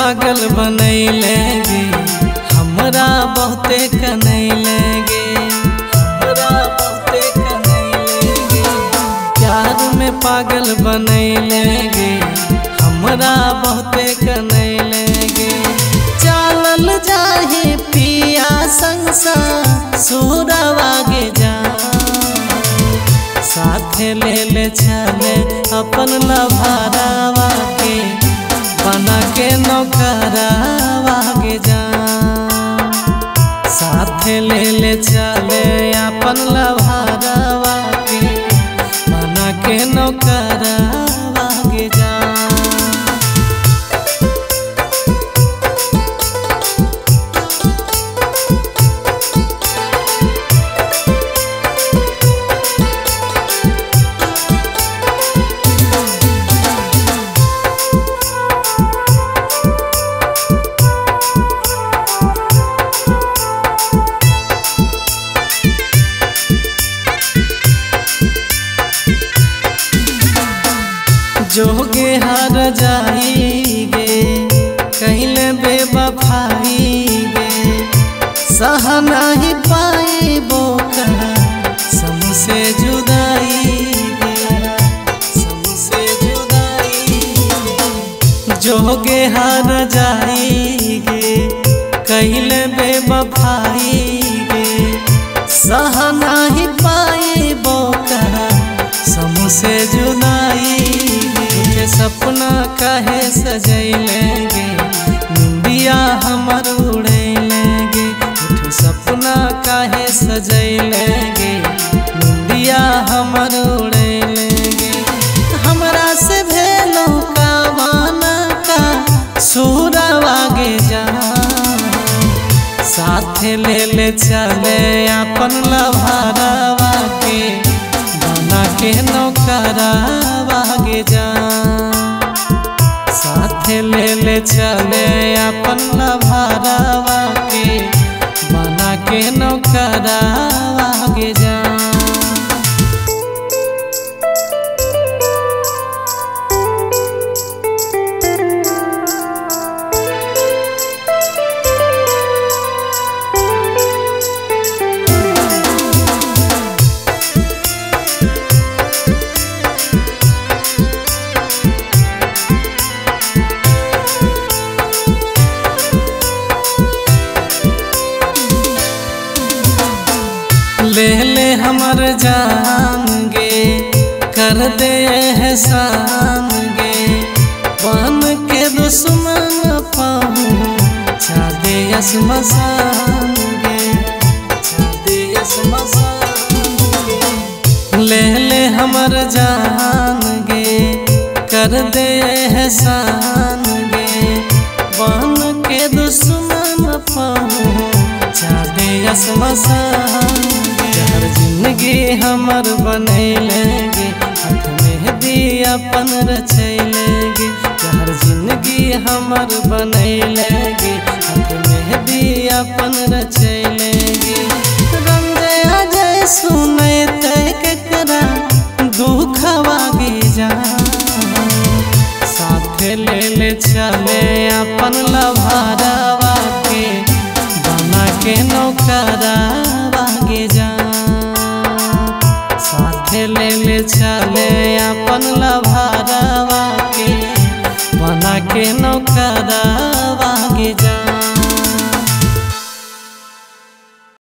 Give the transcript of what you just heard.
पागल बनैले गे, हमरा बहुते कनैले गे, हमरा बहुते कनैले गे। प्यार में पागल बनैले गे, हमरा बहुते कनैले गे। चालल जाहे पिया संग ससुरवा गे जा, साथे ले ले चले अपन लभारावा के, बना के नौकरावा गे जा। साथे ले ले चले अपन लभारावा के, बना के नौकरावा गे जा। जोगे हार जाई गे, कहले बेवफाई गे। सह नहीं पाई बोका सबसे जुदाई गे, सबसे जुदाई। जोगे हार जाई गे, कहले बेवफाई गे। सह नहीं पाई बोका सबसे जुदाई। सपना काहे सजैले गे, निंदिया हमर उड़ैले गे। उठ सपना काहे सजैले गे, निंदिया हमर उड़ैले गे। हमरा से भेलो का माना का सुरवा गे जा, साथे ले ले चले अपन लभारावा के, बना के नौकरावा गे जा। साथे ले ले चले अपन लभारावा के, बना के नौकरावा गे जा। ले ले हमर जान गे, कर दे एहसान गे। बन के दुश्मन पहुँचा दे श्मशान गे, दे श्मशान गे। ले ले हमर जान गे, कर दे एहसान गे। बन के दुश्मन पहुँचा दे श्मशान। जहर जिंदगी हमर बनैले गे, हाथ मेहंदी अपन रचैले गे। जहर जिंदगी हमर बनैले गे, हाथ मेहंदी अपन रचैले गे। रंजय अजय सुनैते केकरा दुखवा गे जा, साथे ले ले चले अपन लभारावा के, बना के नौकरा